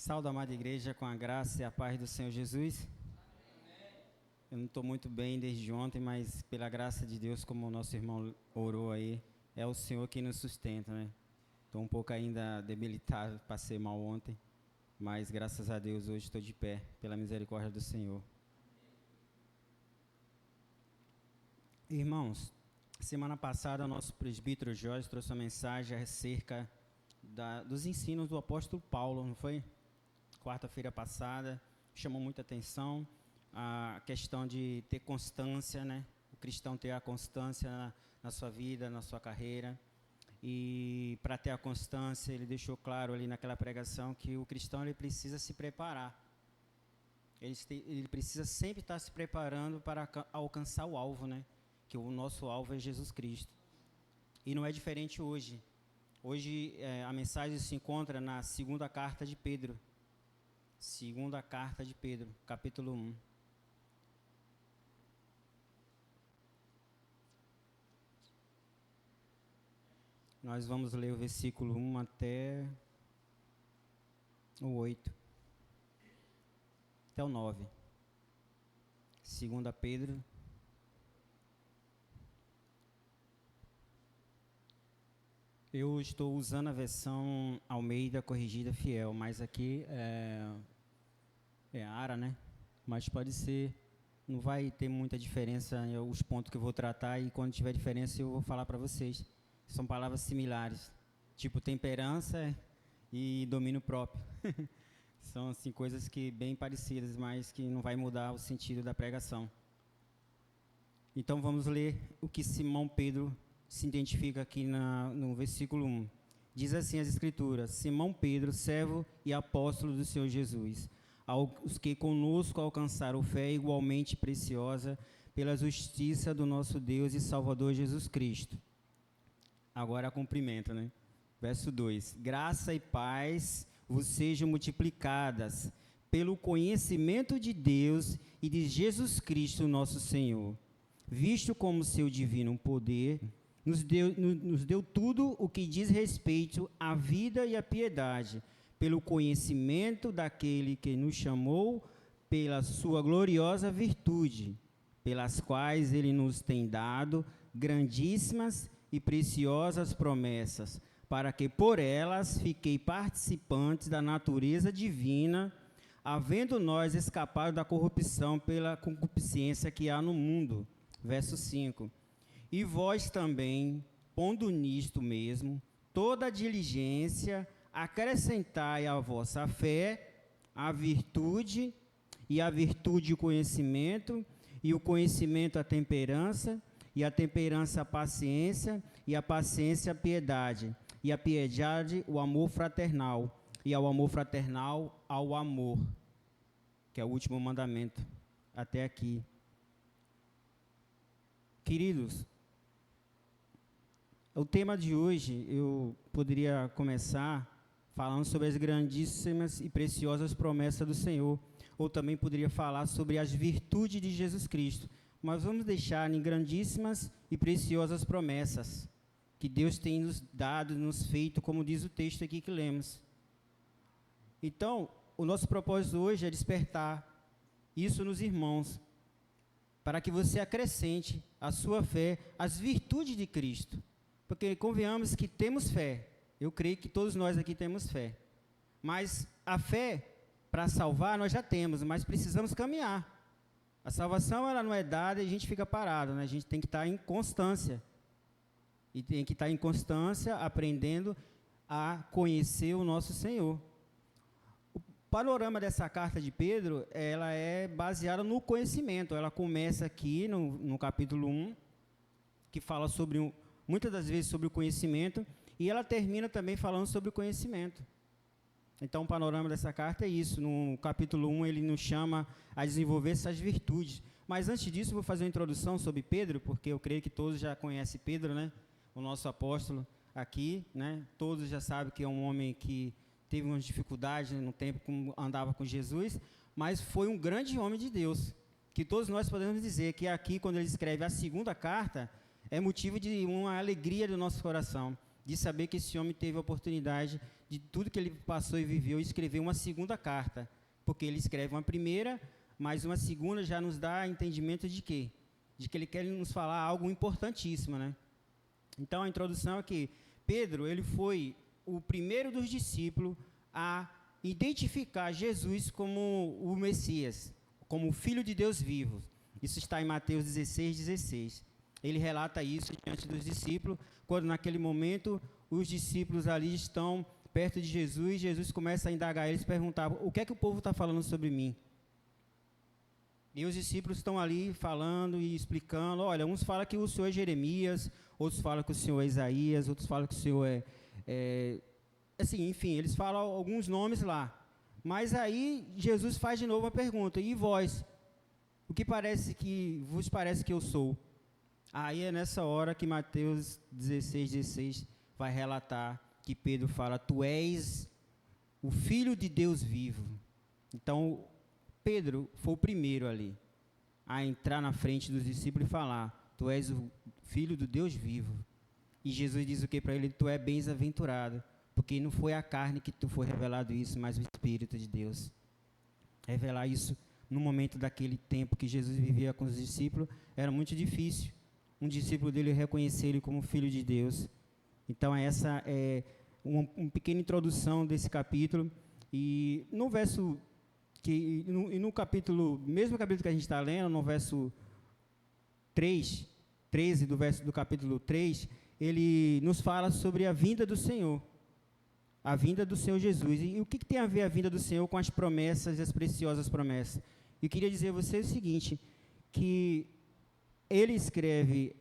Saúde, amada igreja, com a graça e a paz do Senhor Jesus. Eu não estou muito bem desde ontem, mas pela graça de Deus, como o nosso irmão orou aí, é o Senhor que nos sustenta, né? Estou um pouco ainda debilitado, passei mal ontem, mas graças a Deus hoje estou de pé, pela misericórdia do Senhor. Irmãos, semana passada o nosso presbítero Jorge trouxe uma mensagem acerca dos ensinos do apóstolo Paulo, não foi? Quarta-feira passada, chamou muita atenção a questão de ter constância, né? O cristão ter a constância na sua vida, na sua carreira. E para ter a constância, ele deixou claro ali naquela pregação que o cristão ele precisa se preparar. Ele precisa sempre estar se preparando para alcançar o alvo, né? Que o nosso alvo é Jesus Cristo. E não é diferente hoje. Hoje a mensagem se encontra na segunda carta de Pedro. Segunda carta de Pedro, capítulo 1. Nós vamos ler o versículo 1 até o 8. Até o 9. Segunda Pedro. Eu estou usando a versão Almeida Corrigida Fiel, mas aqui é ARA, né? Mas pode ser, não vai ter muita diferença os pontos que eu vou tratar, e quando tiver diferença eu vou falar para vocês. São palavras similares, tipo temperança e domínio próprio. São assim coisas que bem parecidas, mas que não vai mudar o sentido da pregação. Então vamos ler o que Simão Pedro se identifica aqui no versículo 1. Diz assim as Escrituras: Simão Pedro, servo e apóstolo do Senhor Jesus, aos que conosco alcançaram fé igualmente preciosa pela justiça do nosso Deus e Salvador Jesus Cristo. Agora cumprimento, né? Verso 2. Graça e paz vos sejam multiplicadas pelo conhecimento de Deus e de Jesus Cristo nosso Senhor, visto como seu divino poder nos deu tudo o que diz respeito à vida e à piedade, pelo conhecimento daquele que nos chamou pela sua gloriosa virtude, pelas quais ele nos tem dado grandíssimas e preciosas promessas, para que por elas fiquei participantes da natureza divina, havendo nós escapado da corrupção pela concupiscência que há no mundo. Verso 5. E vós também, pondo nisto mesmo toda a diligência, acrescentai à vossa fé a virtude, e a virtude o conhecimento, e o conhecimento a temperança, e a temperança a paciência, e a paciência a piedade, e a piedade o amor fraternal, e ao amor fraternal ao amor, que é o último mandamento, até aqui. Queridos, o tema de hoje, eu poderia começar falando sobre as grandíssimas e preciosas promessas do Senhor, ou também poderia falar sobre as virtudes de Jesus Cristo, mas vamos deixar em grandíssimas e preciosas promessas que Deus tem nos dado, nos feito, como diz o texto aqui que lemos. Então, o nosso propósito hoje é despertar isso nos irmãos, para que você acrescente a sua fé às virtudes de Cristo. Porque convenhamos que temos fé, eu creio que todos nós aqui temos fé, mas a fé para salvar nós já temos, mas precisamos caminhar. A salvação ela não é dada e a gente fica parado, né? A gente tem que estar em constância, e tem que estar em constância aprendendo a conhecer o nosso Senhor. O panorama dessa carta de Pedro, ela é baseada no conhecimento. Ela começa aqui no capítulo 1, que fala sobre muitas das vezes sobre o conhecimento, e ela termina também falando sobre o conhecimento. Então, o panorama dessa carta é isso. No capítulo 1, ele nos chama a desenvolver essas virtudes. Mas, antes disso, eu vou fazer uma introdução sobre Pedro, porque eu creio que todos já conhecem Pedro, né? O nosso apóstolo aqui, né? Todos já sabem que é um homem que teve umas dificuldades no tempo que andava com Jesus, mas foi um grande homem de Deus, que todos nós podemos dizer que aqui, quando ele escreve a segunda carta, é motivo de uma alegria do nosso coração. de saber que esse homem teve a oportunidade de tudo que ele passou e viveu, escrever uma segunda carta, porque ele escreve uma primeira, mas uma segunda já nos dá entendimento de quê? De que ele quer nos falar algo importantíssimo, né? Então, a introdução é que Pedro, ele foi o primeiro dos discípulos a identificar Jesus como o Messias, como o Filho de Deus vivo. Isso está em Mateus 16:16. Ele relata isso diante dos discípulos, quando naquele momento os discípulos ali estão perto de Jesus, Jesus começa a indagar eles, perguntar, o que é que o povo está falando sobre mim? E os discípulos estão ali falando e explicando, olha, uns falam que o Senhor é Jeremias, outros falam que o Senhor é Isaías, outros falam que o Senhor assim, enfim, eles falam alguns nomes lá. Mas aí Jesus faz de novo uma pergunta, e vós? O que vos parece que eu sou? Aí é nessa hora que Mateus 16:16 vai relatar que Pedro fala, tu és o Filho de Deus vivo. Então, Pedro foi o primeiro ali a entrar na frente dos discípulos e falar, tu és o Filho do Deus vivo. E Jesus diz o que para ele? Tu é bem-aventurado, porque não foi a carne que tu foi revelado isso, mas o Espírito de Deus. Revelar isso no momento daquele tempo que Jesus vivia com os discípulos, era muito difícil. Um discípulo dele reconhecer ele como Filho de Deus. Então, essa é uma pequena introdução desse capítulo. E no verso, no capítulo, mesmo capítulo que a gente está lendo, no verso 13 do capítulo 3, ele nos fala sobre a vinda do Senhor. A vinda do Senhor Jesus. E o que tem a ver a vinda do Senhor com as promessas e as preciosas promessas? Eu queria dizer a você o seguinte, que ele escreve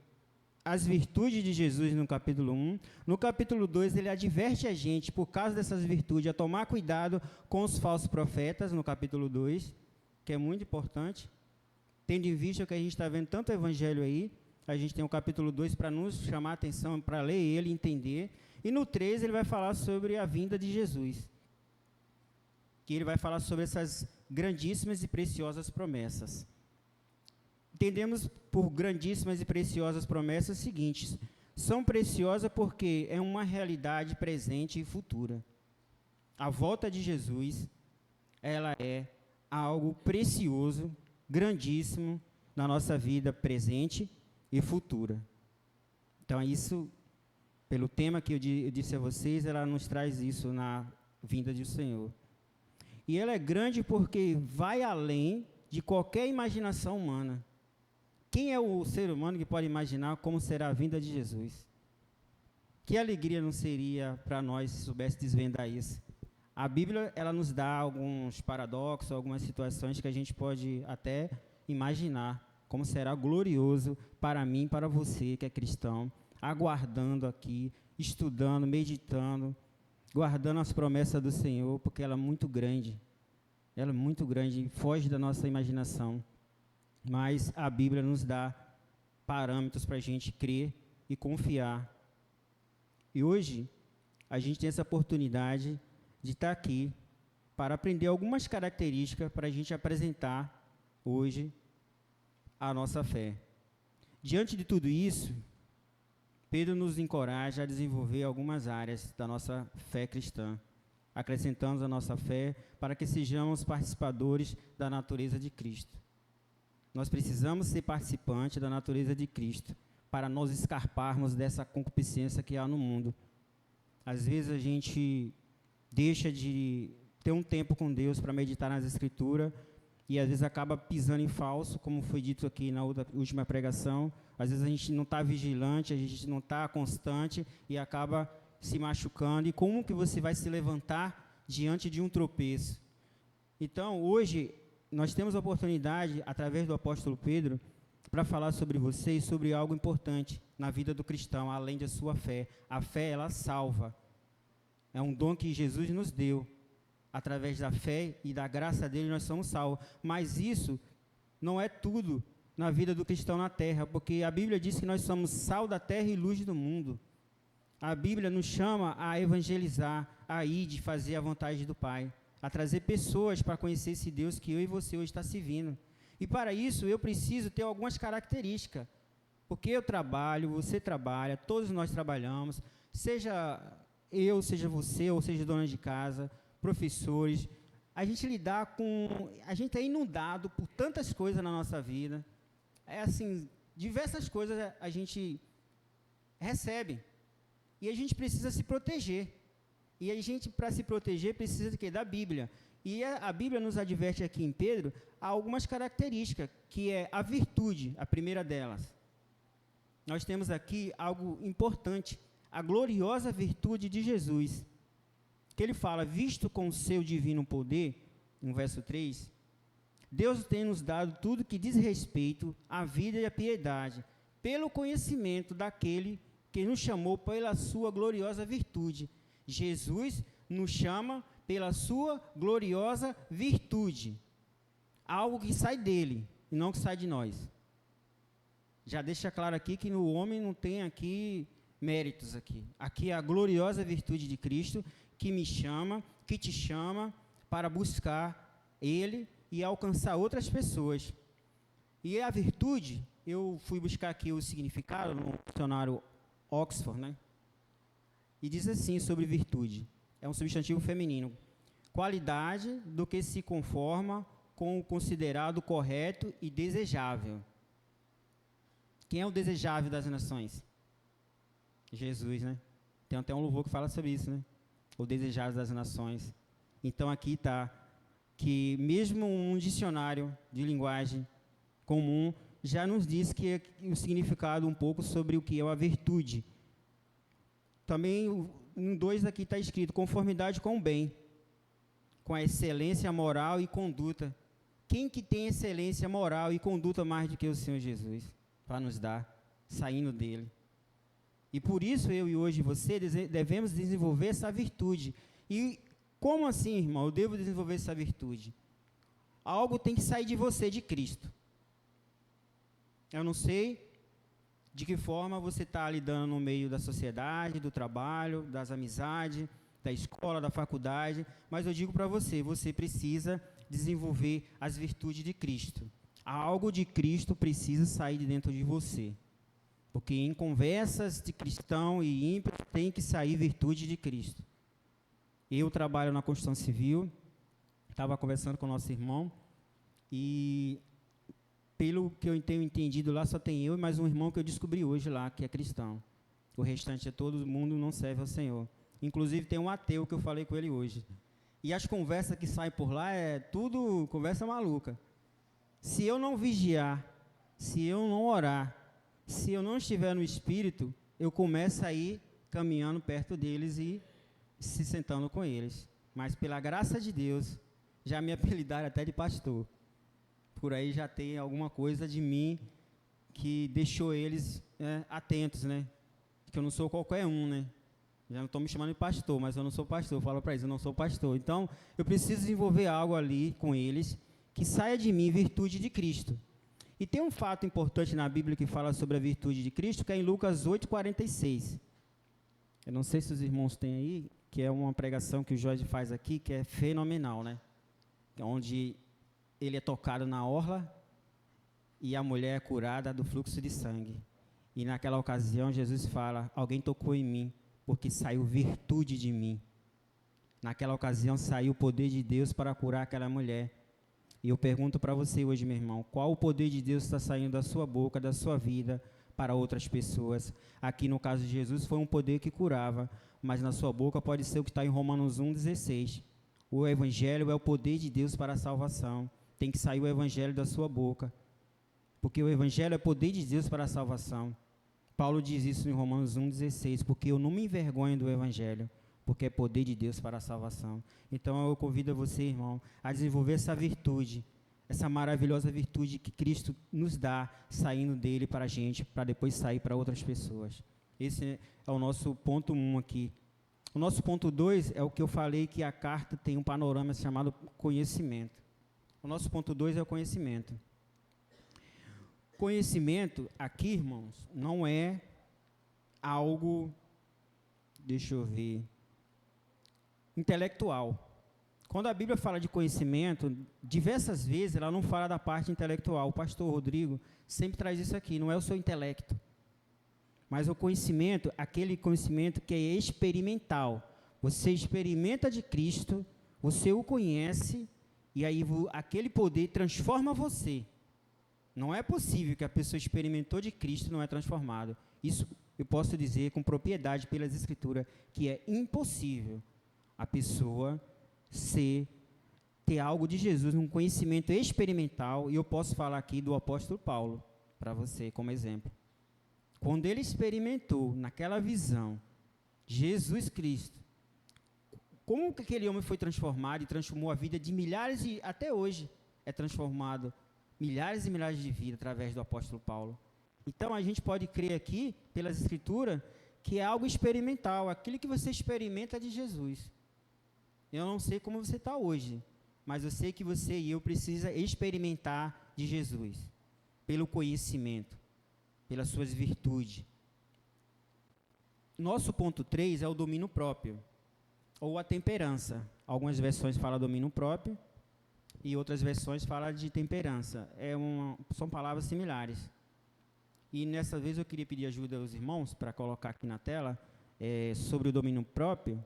as virtudes de Jesus no capítulo 1. No capítulo 2, ele adverte a gente, por causa dessas virtudes, a tomar cuidado com os falsos profetas, no capítulo 2, que é muito importante. Tendo em vista que a gente está vendo tanto evangelho aí, a gente tem o capítulo 2 para nos chamar a atenção, para ler ele e entender. E no 3, ele vai falar sobre a vinda de Jesus, que ele vai falar sobre essas grandíssimas e preciosas promessas. Entendemos por grandíssimas e preciosas promessas seguintes. São preciosas porque é uma realidade presente e futura. A volta de Jesus, ela é algo precioso, grandíssimo na nossa vida presente e futura. Então, isso, pelo tema que eu disse a vocês, ela nos traz isso na vinda do Senhor. E ela é grande porque vai além de qualquer imaginação humana. Quem é o ser humano que pode imaginar como será a vinda de Jesus? Que alegria não seria para nós se soubesse desvendar isso? A Bíblia, ela nos dá alguns paradoxos, algumas situações que a gente pode até imaginar como será glorioso para mim e para você que é cristão, aguardando aqui, estudando, meditando, guardando as promessas do Senhor, porque ela é muito grande. Ela é muito grande, foge da nossa imaginação. Mas a Bíblia nos dá parâmetros para a gente crer e confiar. E hoje, a gente tem essa oportunidade de estar aqui para aprender algumas características para a gente apresentar hoje a nossa fé. Diante de tudo isso, Pedro nos encoraja a desenvolver algumas áreas da nossa fé cristã, acrescentando a nossa fé para que sejamos participadores da natureza de Cristo. Nós precisamos ser participantes da natureza de Cristo para nós escaparmos dessa concupiscência que há no mundo. Às vezes a gente deixa de ter um tempo com Deus para meditar nas Escrituras e às vezes acaba pisando em falso, como foi dito aqui na última pregação. Às vezes a gente não está vigilante, a gente não está constante e acaba se machucando. E como que você vai se levantar diante de um tropeço? Então, hoje, nós temos a oportunidade, através do apóstolo Pedro, para falar sobre você e sobre algo importante na vida do cristão, além da sua fé. A fé, ela salva. É um dom que Jesus nos deu. Através da fé e da graça dele, nós somos salvos. Mas isso não é tudo na vida do cristão na terra, porque a Bíblia diz que nós somos sal da terra e luz do mundo. A Bíblia nos chama a evangelizar, a ir de fazer a vontade do Pai, a trazer pessoas para conhecer esse Deus que eu e você hoje está servindo. E para isso eu preciso ter algumas características, porque eu trabalho, você trabalha, todos nós trabalhamos, seja eu, seja você, ou seja dona de casa, professores, a gente é inundado por tantas coisas na nossa vida, assim, diversas coisas a gente recebe, e a gente precisa se proteger, e a gente, para se proteger, precisa de quê? Da Bíblia, e a Bíblia nos adverte aqui em Pedro, há algumas características, que é a virtude, a primeira delas. Nós temos aqui algo importante, a gloriosa virtude de Jesus, que ele fala, visto com o seu divino poder, no verso 3, Deus tem nos dado tudo que diz respeito à vida e à piedade, pelo conhecimento daquele que nos chamou pela sua gloriosa virtude. Jesus nos chama pela sua gloriosa virtude, algo que sai dele e não que sai de nós. Já deixa claro aqui que no homem não tem aqui méritos aqui. Aqui é a gloriosa virtude de Cristo que me chama, que te chama para buscar Ele e alcançar outras pessoas. E a virtude, eu fui buscar aqui o significado no dicionário Oxford, né? E diz assim sobre virtude. É um substantivo feminino. Qualidade do que se conforma com o considerado correto e desejável. Quem é o desejável das nações? Jesus, né? Tem até um louvor que fala sobre isso, né? O desejável das nações. Então aqui está que mesmo um dicionário de linguagem comum já nos diz que é o significado um pouco sobre o que é a virtude. Também em 2 aqui está escrito conformidade com o bem, com a excelência moral e conduta. Quem que tem excelência moral e conduta mais do que o Senhor Jesus para nos dar, saindo dele? E por isso eu e hoje você devemos desenvolver essa virtude. E como assim, irmão, eu devo desenvolver essa virtude? Algo tem que sair de você, de Cristo. Eu não sei de que forma você está lidando no meio da sociedade, do trabalho, das amizades, da escola, da faculdade, mas eu digo para você, você precisa desenvolver as virtudes de Cristo. Algo de Cristo precisa sair de dentro de você. Porque em conversas de cristão e ímpio tem que sair virtude de Cristo. Eu trabalho na construção civil, estava conversando com o nosso irmão, e pelo que eu tenho entendido lá, só tem eu e mais um irmão que eu descobri hoje lá, que é cristão. O restante é todo mundo não serve ao Senhor. Inclusive tem um ateu que eu falei com ele hoje. E as conversas que saem por lá é tudo conversa maluca. Se eu não vigiar, se eu não orar, se eu não estiver no Espírito, eu começo a ir caminhando perto deles e se sentando com eles. Mas pela graça de Deus, já me apelidaram até de pastor. Por aí já tem alguma coisa de mim que deixou eles atentos, né? Que eu não sou qualquer um, né? Já não estou me chamando de pastor, mas eu não sou pastor. Eu falo para eles, eu não sou pastor. Então, eu preciso desenvolver algo ali com eles que saia de mim virtude de Cristo. E tem um fato importante na Bíblia que fala sobre a virtude de Cristo, que é em Lucas 8,46. Eu não sei se os irmãos têm aí, que é uma pregação que o Jorge faz aqui, que é fenomenal, né? Onde ele é tocado na orla e a mulher é curada do fluxo de sangue. E naquela ocasião Jesus fala, alguém tocou em mim, porque saiu virtude de mim. Naquela ocasião saiu o poder de Deus para curar aquela mulher. E eu pergunto para você hoje, meu irmão, qual o poder de Deus está saindo da sua boca, da sua vida, para outras pessoas? Aqui no caso de Jesus foi um poder que curava, mas na sua boca pode ser o que está em Romanos 1,16. O Evangelho é o poder de Deus para a salvação. Tem que sair o Evangelho da sua boca, porque o Evangelho é o poder de Deus para a salvação. Paulo diz isso em Romanos 1,16, porque eu não me envergonho do Evangelho, porque é poder de Deus para a salvação. Então eu convido você, irmão, a desenvolver essa virtude, essa maravilhosa virtude que Cristo nos dá, saindo dele para a gente, para depois sair para outras pessoas. Esse é o nosso ponto 1 aqui. O nosso ponto 2 é o que eu falei, que a carta tem um panorama chamado conhecimento. O nosso ponto 2 é o conhecimento. Conhecimento, aqui, irmãos, não é algo, deixa eu ver, intelectual. Quando a Bíblia fala de conhecimento, diversas vezes ela não fala da parte intelectual. O pastor Rodrigo sempre traz isso aqui, não é o seu intelecto. Mas o conhecimento, aquele conhecimento que é experimental. Você experimenta de Cristo, você o conhece, e aí aquele poder transforma você. Não é possível que a pessoa experimentou de Cristo e não é transformado. Isso eu posso dizer com propriedade pelas Escrituras, que é impossível a pessoa ter algo de Jesus, um conhecimento experimental, e eu posso falar aqui do apóstolo Paulo, para você como exemplo. Quando ele experimentou, naquela visão, Jesus Cristo, como que aquele homem foi transformado e transformou a vida de milhares, e até hoje é transformado milhares e milhares de vidas através do apóstolo Paulo. Então, a gente pode crer aqui, pelas Escrituras, que é algo experimental, aquilo que você experimenta de Jesus. Eu não sei como você está hoje, mas eu sei que você e eu precisamos experimentar de Jesus, pelo conhecimento, pelas suas virtudes. Nosso ponto 3 é o domínio próprio, ou a temperança. Algumas versões falam domínio próprio, e outras versões falam de temperança. São palavras similares. E nessa vez eu queria pedir ajuda aos irmãos, para colocar aqui na tela, sobre o domínio próprio,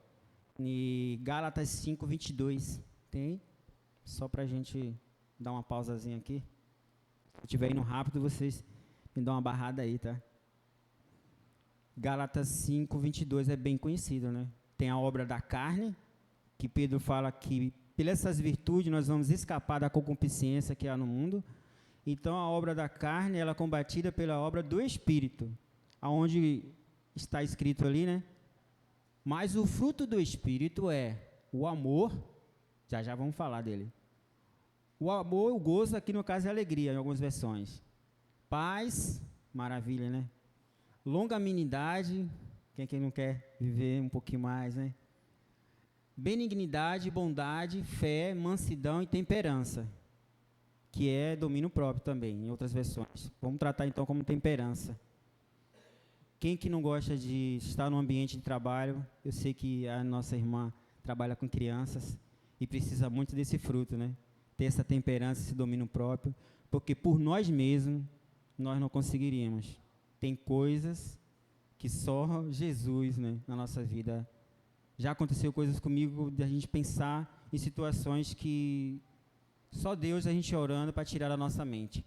em Gálatas 5:22. Tem? Só para a gente dar uma pausazinha aqui. Se eu estiver indo rápido, vocês me dão uma barrada aí, tá? Gálatas 5:22 é bem conhecido, né? Tem a obra da carne, que Pedro fala que pelas essas virtudes nós vamos escapar da concupiscência que há no mundo. Então, a obra da carne, ela é combatida pela obra do Espírito, aonde está escrito ali, né? Mas o fruto do Espírito é o amor, já vamos falar dele. O amor, o gozo, aqui no caso é alegria, em algumas versões. Paz, maravilha, né? Longanimidade, quem não quer viver um pouquinho mais, né? Benignidade, bondade, fé, mansidão e temperança, que é domínio próprio também, em outras versões. Vamos tratar então como temperança. Quem que não gosta de estar no ambiente de trabalho? Eu sei que a nossa irmã trabalha com crianças e precisa muito desse fruto, né? Ter essa temperança, esse domínio próprio, porque por nós mesmos nós não conseguiríamos. Tem coisas que só Jesus, né, na nossa vida. Já aconteceu coisas comigo de a gente pensar em situações que só Deus, a gente orando para tirar da nossa mente.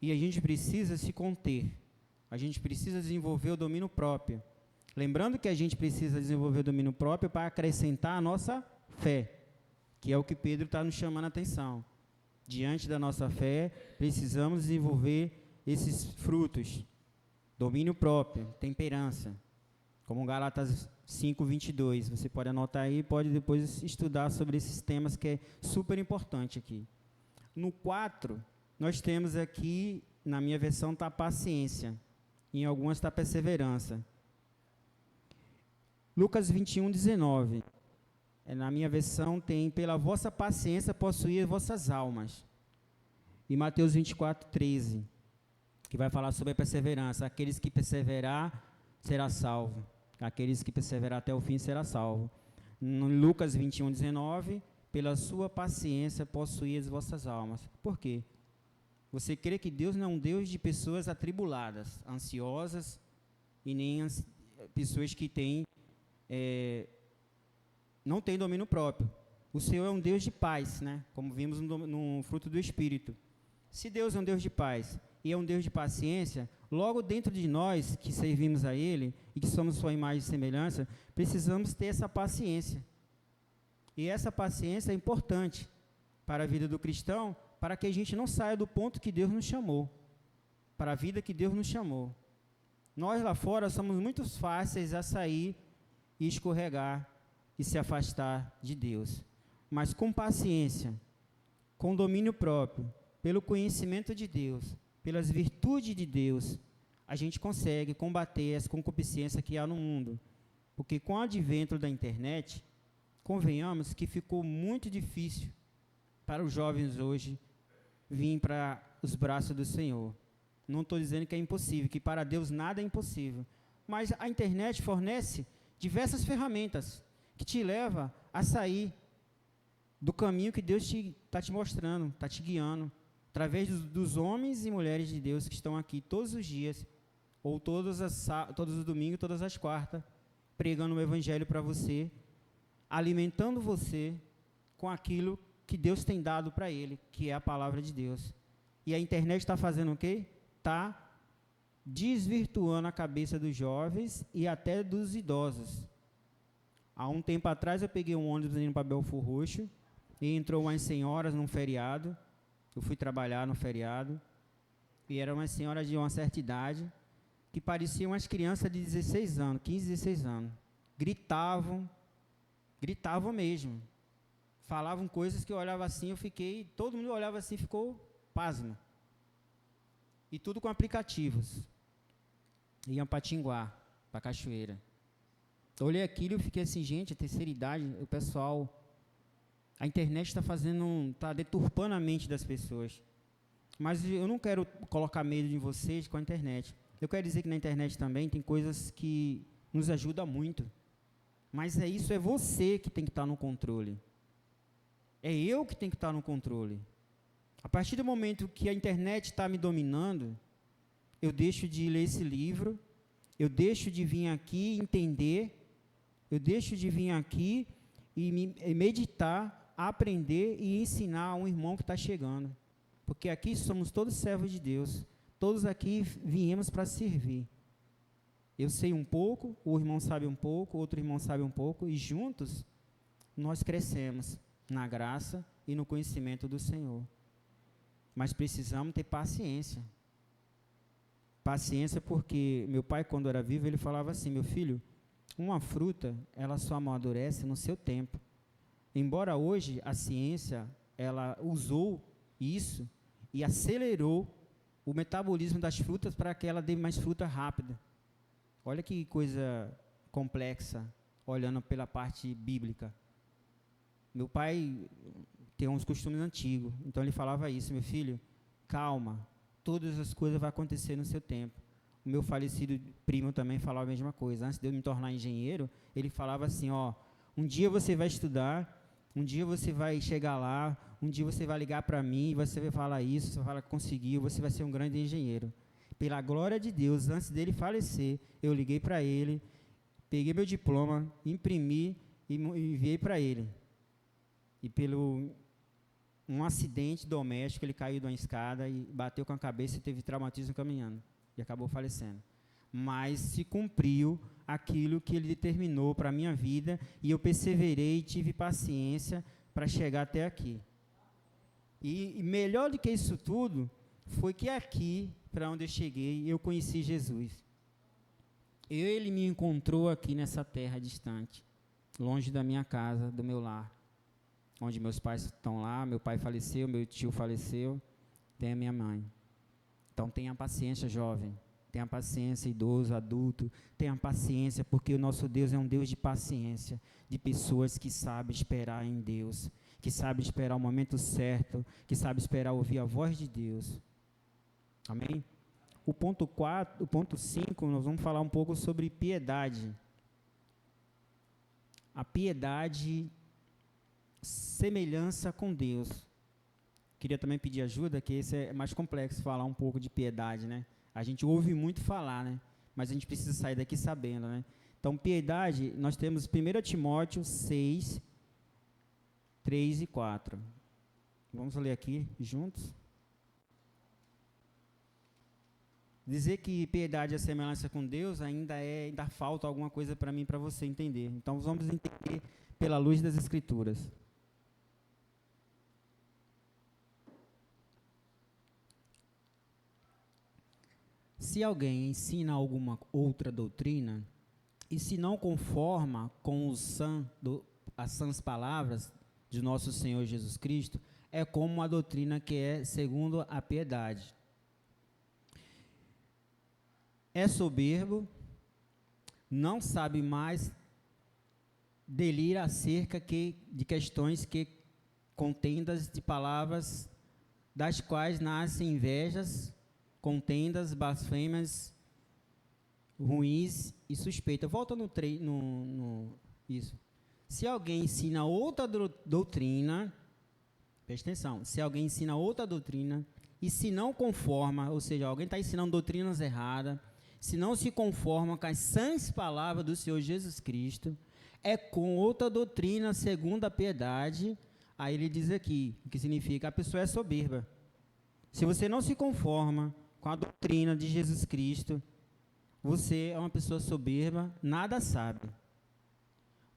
E a gente precisa se conter. A gente precisa desenvolver o domínio próprio. Lembrando que a gente precisa desenvolver o domínio próprio para acrescentar a nossa fé, que é o que Pedro está nos chamando a atenção. Diante da nossa fé, precisamos desenvolver esses frutos. Domínio próprio, temperança. Como Gálatas 5:22. Você pode anotar aí, pode depois estudar sobre esses temas, que é super importante aqui. No 4, nós temos aqui, na minha versão, está paciência. Em algumas está perseverança. Lucas 21:19. Na minha versão tem, pela vossa paciência possuir vossas almas. E Mateus 24:13, que vai falar sobre a perseverança. Aqueles que perseverar, será salvo. Aqueles que perseverar até o fim, será salvo. No Lucas 21:19, pela sua paciência possuir as vossas almas. Por quê? Você crê que Deus não é um Deus de pessoas atribuladas, ansiosas, e nem pessoas que não têm domínio próprio. O Senhor é um Deus de paz, né? Como vimos no fruto do Espírito. Se Deus é um Deus de paz e é um Deus de paciência, logo dentro de nós que servimos a Ele e que somos sua imagem e semelhança, precisamos ter essa paciência. E essa paciência é importante para a vida do cristão, para que a gente não saia do ponto que Deus nos chamou, para a vida que Deus nos chamou. Nós lá fora somos muito fáceis a sair e escorregar e se afastar de Deus. Mas com paciência, com domínio próprio, pelo conhecimento de Deus, pelas virtudes de Deus, a gente consegue combater essa concupiscência que há no mundo. Porque com o advento da internet, convenhamos que ficou muito difícil para os jovens hoje vir para os braços do Senhor. Não estou dizendo que é impossível, que para Deus nada é impossível. Mas a internet fornece diversas ferramentas que te levam a sair do caminho que Deus está te mostrando, está te guiando, através dos homens e mulheres de Deus que estão aqui todos os dias, ou todos os domingos, todas as quartas, pregando o evangelho para você, alimentando você com aquilo que Deus tem dado para ele, que é a palavra de Deus. E a internet está fazendo o quê? Está desvirtuando a cabeça dos jovens e até dos idosos. Há um tempo atrás eu peguei um ônibus indo para Belford Roxo e entrou umas senhoras num feriado. Eu fui trabalhar no feriado e eram umas senhoras de uma certa idade que pareciam umas crianças de 16 anos, 15, 16 anos. Gritavam mesmo. Falavam coisas que eu olhava assim, todo mundo olhava assim e ficou pasmo. E tudo com aplicativos. Iam para Tinguá, para Cachoeira. Eu olhei aquilo e fiquei assim, gente, a terceira idade, o pessoal, a internet está deturpando a mente das pessoas. Mas eu não quero colocar medo em vocês com a internet. Eu quero dizer que na internet também tem coisas que nos ajudam muito. Mas isso é você que tem que estar no controle. É eu que tenho que estar no controle. A partir do momento que a internet está me dominando, eu deixo de ler esse livro, eu deixo de vir aqui entender, eu deixo de vir aqui e meditar, aprender e ensinar a um irmão que está chegando. Porque aqui somos todos servos de Deus. Todos aqui viemos para servir. Eu sei um pouco, o irmão sabe um pouco, outro irmão sabe um pouco, e juntos nós crescemos na graça e no conhecimento do Senhor. Mas precisamos ter paciência. Paciência porque meu pai, quando era vivo, ele falava assim, meu filho, uma fruta, ela só amadurece no seu tempo. Embora hoje a ciência, ela usou isso e acelerou o metabolismo das frutas para que ela dê mais fruta rápida. Olha que coisa complexa, olhando pela parte bíblica. Meu pai tem uns costumes antigos, então ele falava isso, meu filho, calma, todas as coisas vão acontecer no seu tempo. O meu falecido primo também falava a mesma coisa. Antes de eu me tornar engenheiro, ele falava assim, um dia você vai estudar, um dia você vai chegar lá, um dia você vai ligar para mim, você vai falar isso, você vai falar que conseguiu, você vai ser um grande engenheiro. Pela glória de Deus, antes dele falecer, eu liguei para ele, peguei meu diploma, imprimi e enviei para ele. E pelo um acidente doméstico, ele caiu de uma escada e bateu com a cabeça e teve traumatismo caminhando. E acabou falecendo. Mas se cumpriu aquilo que ele determinou para a minha vida e eu perseverei e tive paciência para chegar até aqui. E melhor do que isso tudo, foi que aqui, para onde eu cheguei, eu conheci Jesus. Ele me encontrou aqui nessa terra distante, longe da minha casa, do meu lar, onde meus pais estão lá, meu pai faleceu, meu tio faleceu, tem a minha mãe. Então tenha paciência, jovem, tenha paciência, idoso, adulto, tenha paciência, porque o nosso Deus é um Deus de paciência, de pessoas que sabem esperar em Deus, que sabem esperar o momento certo, que sabem esperar ouvir a voz de Deus. Amém? O ponto 5, nós vamos falar um pouco sobre piedade. A piedade, semelhança com Deus. Queria também pedir ajuda, que esse é mais complexo, falar um pouco de piedade, né? A gente ouve muito falar, né? Mas a gente precisa sair daqui sabendo, né? Então, piedade, nós temos 1 Timóteo 6, 3 e 4. Vamos ler aqui juntos. Dizer que piedade é semelhança com Deus ainda falta alguma coisa para mim e para você entender. Então, vamos entender pela luz das Escrituras. Se alguém ensina alguma outra doutrina, e se não conforma com as sãs palavras de nosso Senhor Jesus Cristo, é como uma doutrina que é segundo a piedade. É soberbo, não sabe mais, delira acerca de questões que contendas de palavras, das quais nascem invejas, contendas, blasfêmias, ruins e suspeitas. Volta isso. Se alguém ensina outra doutrina, presta atenção, se alguém ensina outra doutrina e se não conforma, ou seja, alguém está ensinando doutrinas erradas, se não se conformam com as sãs palavras do Senhor Jesus Cristo, é com outra doutrina segundo a piedade. Aí ele diz aqui, o que significa a pessoa é soberba. Se você não se conforma com a doutrina de Jesus Cristo, você é uma pessoa soberba, nada sabe,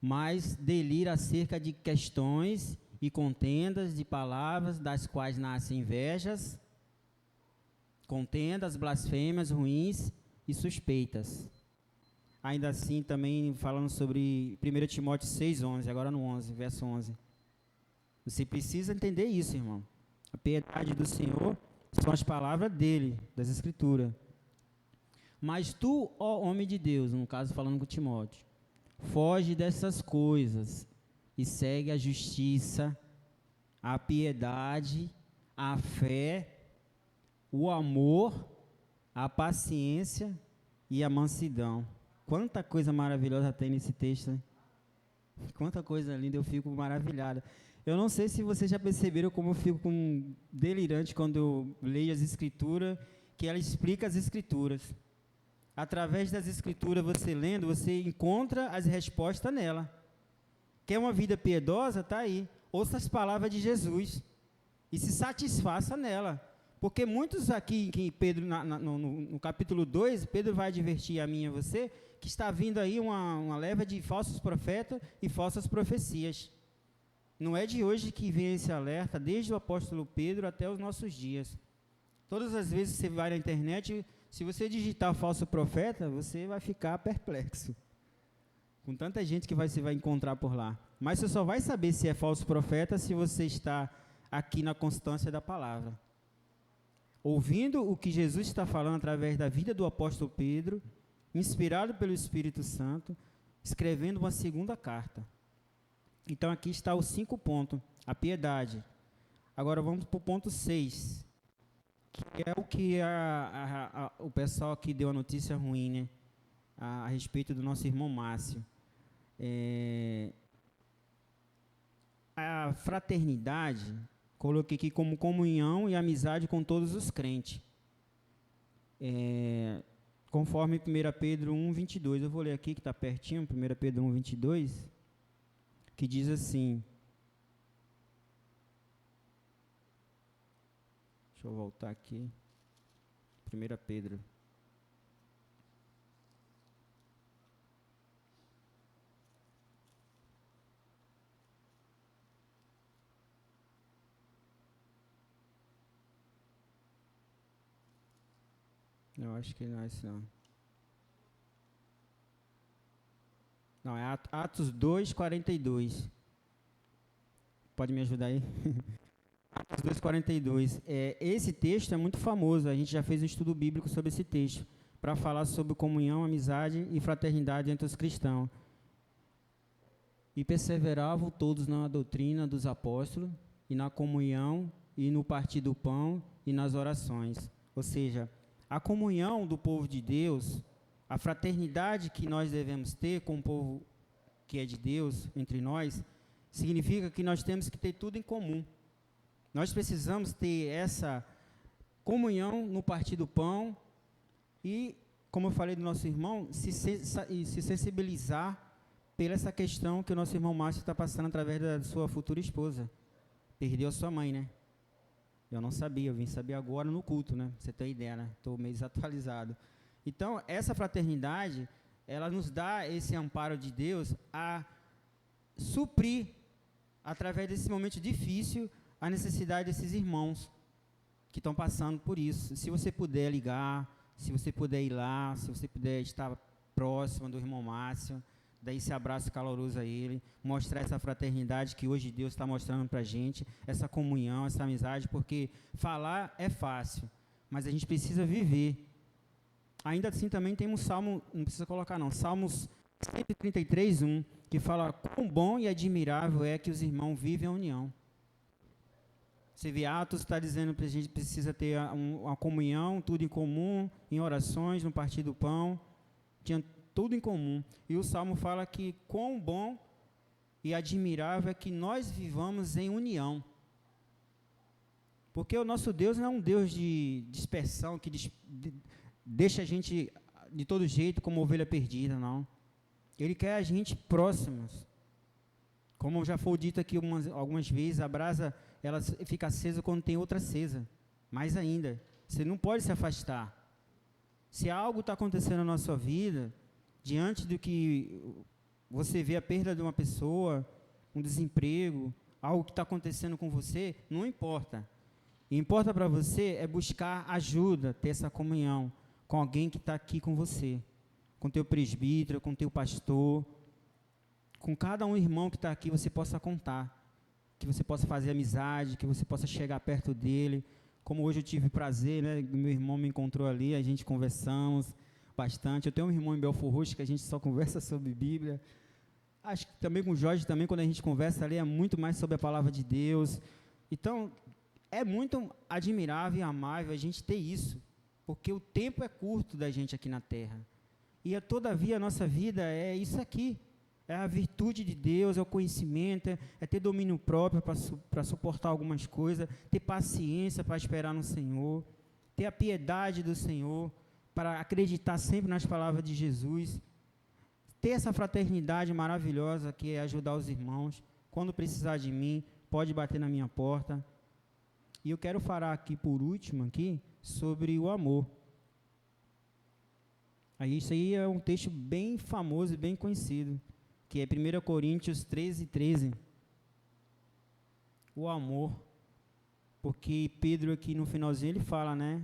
mas delira acerca de questões e contendas de palavras, das quais nascem invejas, contendas, blasfêmias, ruins e suspeitas. Ainda assim, também falando sobre 1 Timóteo 6:11, agora no 11, verso 11. Você precisa entender isso, irmão. A piedade do Senhor são as palavras dele, das Escrituras. Mas tu, ó homem de Deus, no caso falando com Timóteo, foge dessas coisas e segue a justiça, a piedade, a fé, o amor, a paciência e a mansidão. Quanta coisa maravilhosa tem nesse texto, né? Quanta coisa linda, eu fico maravilhado. Eu não sei se vocês já perceberam como eu fico delirante quando eu leio as Escrituras, que ela explica as Escrituras. Através das Escrituras, você lendo, você encontra as respostas nela. Quer uma vida piedosa? Está aí. Ouça as palavras de Jesus e se satisfaça nela. Porque muitos aqui, que Pedro, no capítulo 2, Pedro vai advertir a mim e a você, que está vindo aí uma leva de falsos profetas e falsas profecias. Não é de hoje que vem esse alerta, desde o apóstolo Pedro até os nossos dias. Todas as vezes que você vai na internet, se você digitar falso profeta, você vai ficar perplexo. Com tanta gente que você vai encontrar por lá. Mas você só vai saber se é falso profeta se você está aqui na constância da palavra. Ouvindo o que Jesus está falando através da vida do apóstolo Pedro, inspirado pelo Espírito Santo, escrevendo uma segunda carta. Então aqui está os 5 pontos, a piedade. Agora vamos para o ponto 6, que é o que o pessoal aqui deu a notícia ruim, né? A respeito do nosso irmão Márcio. A fraternidade, coloquei aqui como comunhão e amizade com todos os crentes. Conforme 1 Pedro 1:22, eu vou ler aqui que está pertinho, 1 Pedro 1:22, que diz assim, deixa eu voltar aqui, 1 Pedro, eu acho que não é isso não. Não, é Atos 2:42. Pode me ajudar aí? Atos 2:42. Esse texto é muito famoso, a gente já fez um estudo bíblico sobre esse texto, para falar sobre comunhão, amizade e fraternidade entre os cristãos. E perseveravam todos na doutrina dos apóstolos, e na comunhão, e no partir do pão, e nas orações. Ou seja, a comunhão do povo de Deus, a fraternidade que nós devemos ter com o povo que é de Deus, entre nós, significa que nós temos que ter tudo em comum. Nós precisamos ter essa comunhão no partir do pão e, como eu falei do nosso irmão, se sensibilizar pela essa questão que o nosso irmão Márcio está passando através da sua futura esposa. Perdeu a sua mãe, né? Eu não sabia, eu vim saber agora no culto, né? Você tem ideia, né? Estou meio desatualizado. Então, essa fraternidade, ela nos dá esse amparo de Deus a suprir, através desse momento difícil, a necessidade desses irmãos que estão passando por isso. Se você puder ligar, se você puder ir lá, se você puder estar próximo do irmão Márcio, dar esse abraço caloroso a ele, mostrar essa fraternidade que hoje Deus está mostrando para a gente, essa comunhão, essa amizade, porque falar é fácil, mas a gente precisa viver. Ainda assim também tem um salmo, não precisa colocar não, Salmos 133:1, que fala quão bom e admirável é que os irmãos vivem a união. Você vê, Atos está dizendo que a gente precisa ter uma comunhão, tudo em comum, em orações, no partir do pão, tinha tudo em comum. E o Salmo fala que quão bom e admirável é que nós vivamos em união. Porque o nosso Deus não é um Deus de dispersão, que deixa a gente de todo jeito como ovelha perdida, não. Ele quer a gente próximos. Como já foi dito aqui algumas vezes, a brasa ela fica acesa quando tem outra acesa. Mais ainda, você não pode se afastar. Se algo está acontecendo na sua vida, diante do que você vê a perda de uma pessoa, um desemprego, algo que está acontecendo com você, não importa. Importa para você é buscar ajuda, ter essa comunhão com alguém que está aqui com você, com teu presbítero, com teu pastor, com cada um irmão que está aqui, você possa contar, que você possa fazer amizade, que você possa chegar perto dele. Como hoje eu tive prazer, né, meu irmão me encontrou ali, a gente conversamos bastante. Eu tenho um irmão em Belfor Roxo que a gente só conversa sobre Bíblia. Acho que também com o Jorge, também, quando a gente conversa ali, é muito mais sobre a palavra de Deus. Então, é muito admirável e amável a gente ter isso, porque o tempo é curto da gente aqui na Terra. E, todavia, a nossa vida é isso aqui. É a virtude de Deus, é o conhecimento, é ter domínio próprio para suportar algumas coisas, ter paciência para esperar no Senhor, ter a piedade do Senhor, para acreditar sempre nas palavras de Jesus, ter essa fraternidade maravilhosa que é ajudar os irmãos. Quando precisar de mim, pode bater na minha porta. E eu quero falar aqui, por último, aqui, sobre o amor. Aí, isso aí é um texto bem famoso e bem conhecido, que é 1 Coríntios 13:13. O amor. Porque Pedro aqui no finalzinho ele fala, né?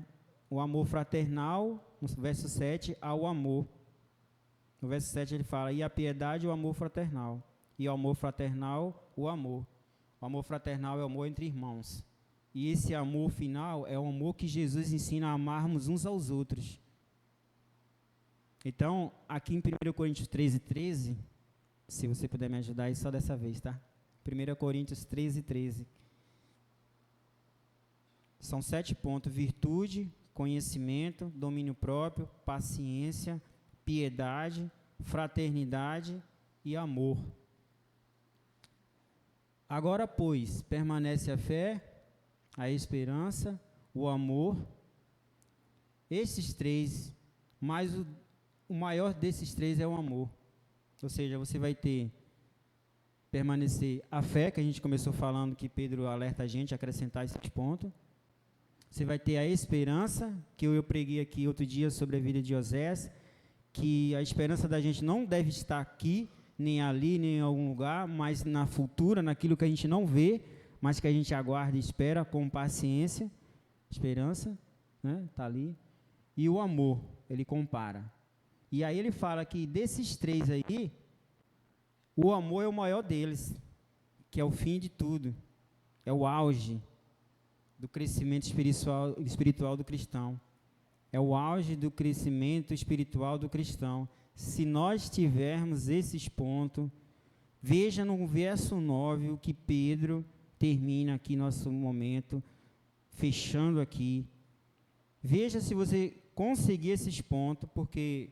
O amor fraternal, no verso 7, ao amor. No verso 7 ele fala, e a piedade, o amor fraternal. E o amor fraternal, o amor. O amor fraternal é o amor entre irmãos. E esse amor final é o amor que Jesus ensina a amarmos uns aos outros. Então, aqui em 1 Coríntios 13:13, se você puder me ajudar aí só dessa vez, tá? 1 Coríntios 13:13. São 7 pontos: virtude, conhecimento, domínio próprio, paciência, piedade, fraternidade e amor. Agora, pois, permanece a fé, a esperança, o amor. Esses três, mas o maior desses três é o amor. Ou seja, você vai permanecer a fé, que a gente começou falando, que Pedro alerta a gente a acrescentar esse ponto. Você vai ter a esperança, que eu preguei aqui outro dia sobre a vida de Osés, que a esperança da gente não deve estar aqui, nem ali, nem em algum lugar, mas na futura, naquilo que a gente não vê, mas que a gente aguarda e espera com paciência. Esperança, né, tá ali. E o amor, ele compara. E aí ele fala que desses três aí, o amor é o maior deles, que é o fim de tudo, é o auge do crescimento espiritual do cristão. É o auge do crescimento espiritual do cristão. Se nós tivermos esses pontos, veja no verso 9 o que Pedro termina aqui nosso momento, fechando aqui. Veja se você conseguir esses pontos, porque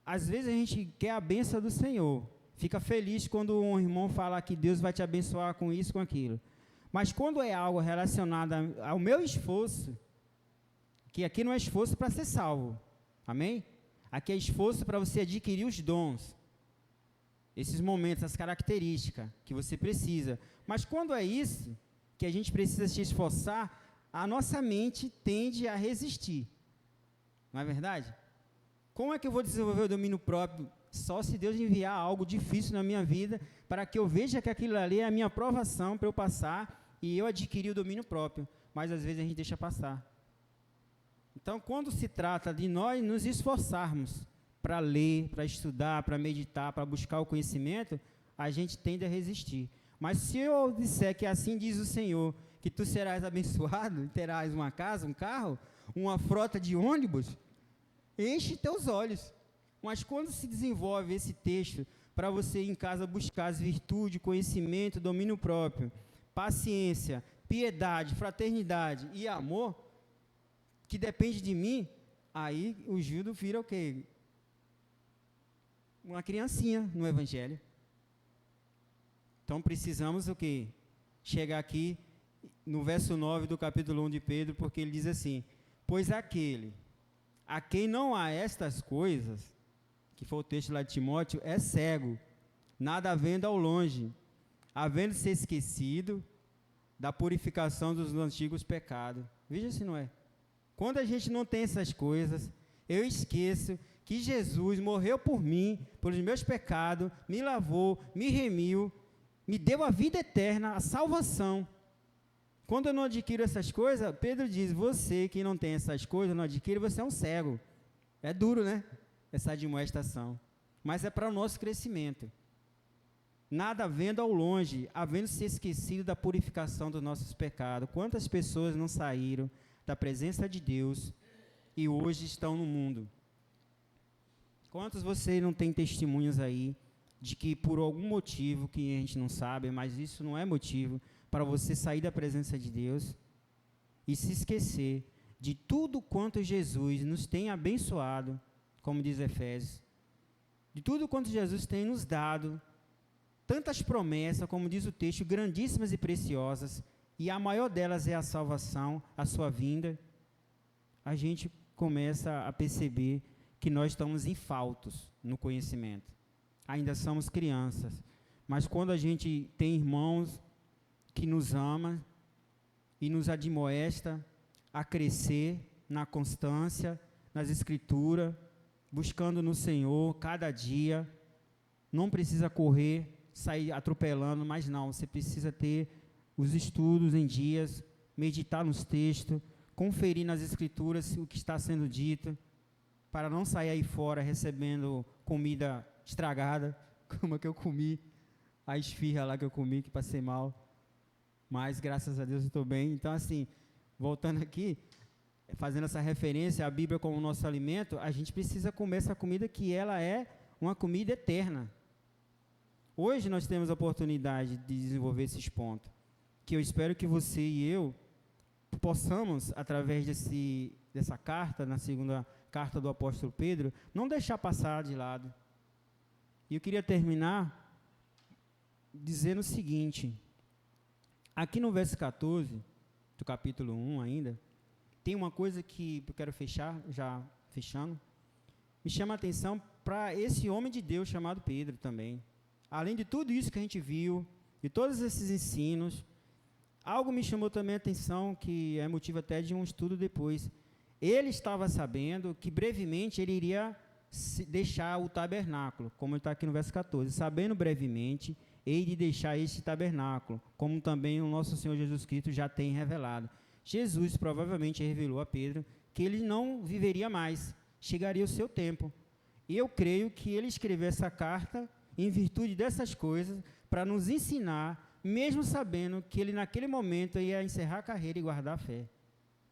às vezes a gente quer a bênção do Senhor, fica feliz quando um irmão fala que Deus vai te abençoar com isso, com aquilo. Mas quando é algo relacionado ao meu esforço, que aqui não é esforço para ser salvo, amém? Aqui é esforço para você adquirir os dons, esses momentos, as características que você precisa. Mas quando é isso, que a gente precisa se esforçar, a nossa mente tende a resistir, não é verdade? Como é que eu vou desenvolver o domínio próprio? Só se Deus enviar algo difícil na minha vida, para que eu veja que aquilo ali é a minha provação para eu passar e eu adquirir o domínio próprio. Mas às vezes a gente deixa passar. Então, quando se trata de nós nos esforçarmos para ler, para estudar, para meditar, para buscar o conhecimento, a gente tende a resistir. Mas se eu disser que assim diz o Senhor, que tu serás abençoado, terás uma casa, um carro, uma frota de ônibus, enche teus olhos. Mas quando se desenvolve esse texto para você em casa buscar as virtudes, conhecimento, domínio próprio, paciência, piedade, fraternidade e amor, que depende de mim, aí o Gildo vira o quê? Uma criancinha no Evangelho. Então precisamos o quê? Chegar aqui no verso 9 do capítulo 1 de Pedro, porque ele diz assim: pois aquele A quem não há estas coisas, que foi o texto lá de Timóteo, é cego, nada havendo ao longe, havendo se esquecido da purificação dos antigos pecados. Veja se não é. Quando a gente não tem essas coisas, eu esqueço que Jesus morreu por mim, pelos meus pecados, me lavou, me remiu, me deu a vida eterna, a salvação. Quando eu não adquiro essas coisas, Pedro diz, você que não tem essas coisas, não adquire, você é um cego. É duro, né? Essa admoestação. Mas é para o nosso crescimento. Nada havendo ao longe, havendo se esquecido da purificação dos nossos pecados. Quantas pessoas não saíram da presença de Deus e hoje estão no mundo? Quantos vocês não têm testemunhos aí de que por algum motivo que a gente não sabe, mas isso não é motivo para você sair da presença de Deus e se esquecer de tudo quanto Jesus nos tem abençoado, como diz Efésios, de tudo quanto Jesus tem nos dado, tantas promessas, como diz o texto, grandíssimas e preciosas, e a maior delas é a salvação, a sua vinda, a gente começa a perceber que nós estamos infaltos no conhecimento. Ainda somos crianças, mas quando a gente tem irmãos que nos amam e nos admoesta a crescer na constância, nas Escrituras, buscando no Senhor cada dia, não precisa correr, sair atropelando, mas não, você precisa ter os estudos em dias, meditar nos textos, conferir nas Escrituras o que está sendo dito, para não sair aí fora recebendo comida estragada, como a que eu comi, a esfirra lá que eu comi, que passei mal, mas graças a Deus eu estou bem. Então, assim, voltando aqui, fazendo essa referência à Bíblia como nosso alimento, a gente precisa comer essa comida que ela é uma comida eterna. Hoje nós temos a oportunidade de desenvolver esses pontos, que eu espero que você e eu possamos, através dessa carta, na segunda carta do apóstolo Pedro, não deixar passar de lado. E eu queria terminar dizendo o seguinte, aqui no verso 14, do capítulo 1 ainda, tem uma coisa que eu quero fechar, já fechando, me chama a atenção para esse homem de Deus chamado Pedro também. Além de tudo isso que a gente viu, de todos esses ensinos, algo me chamou também a atenção, que é motivo até de um estudo depois. Ele estava sabendo que brevemente ele iria deixar o tabernáculo, como está aqui no verso 14, sabendo brevemente, hei de deixar este tabernáculo, como também o nosso Senhor Jesus Cristo já tem revelado. Jesus provavelmente revelou a Pedro que ele não viveria mais, chegaria o seu tempo. E eu creio que ele escreveu essa carta em virtude dessas coisas, para nos ensinar, mesmo sabendo que ele naquele momento ia encerrar a carreira e guardar a fé.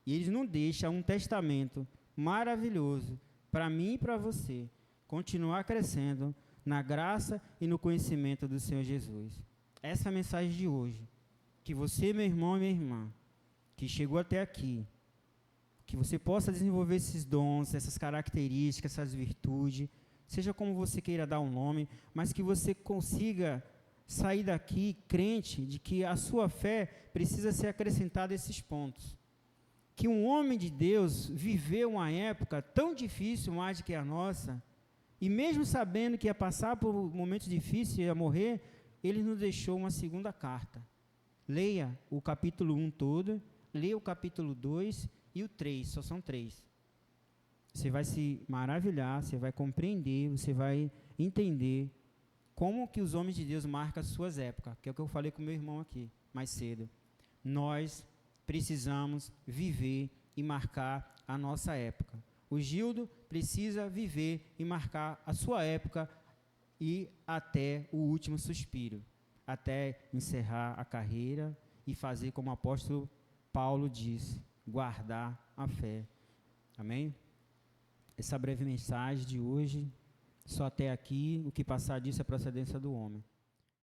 E ele nos deixa um testamento maravilhoso para mim e para você, continuar crescendo na graça e no conhecimento do Senhor Jesus. Essa é a mensagem de hoje. Que você, meu irmão e minha irmã, que chegou até aqui, que você possa desenvolver esses dons, essas características, essas virtudes, seja como você queira dar um nome, mas que você consiga sair daqui crente de que a sua fé precisa ser acrescentada a esses pontos. Que um homem de Deus viveu uma época tão difícil, mais do que a nossa, e mesmo sabendo que ia passar por momentos difíceis, ia morrer, ele nos deixou uma segunda carta. Leia o capítulo 1 todo, leia o capítulo 2 e o 3, só são 3. Você vai se maravilhar, você vai compreender, você vai entender como que os homens de Deus marcam as suas épocas, que é o que eu falei com meu irmão aqui, mais cedo. Nós precisamos viver e marcar a nossa época. O Gildo precisa viver e marcar a sua época e até o último suspiro, até encerrar a carreira e fazer como o apóstolo Paulo disse, guardar a fé. Amém? Essa breve mensagem de hoje, só até aqui, o que passar disso é procedência do homem.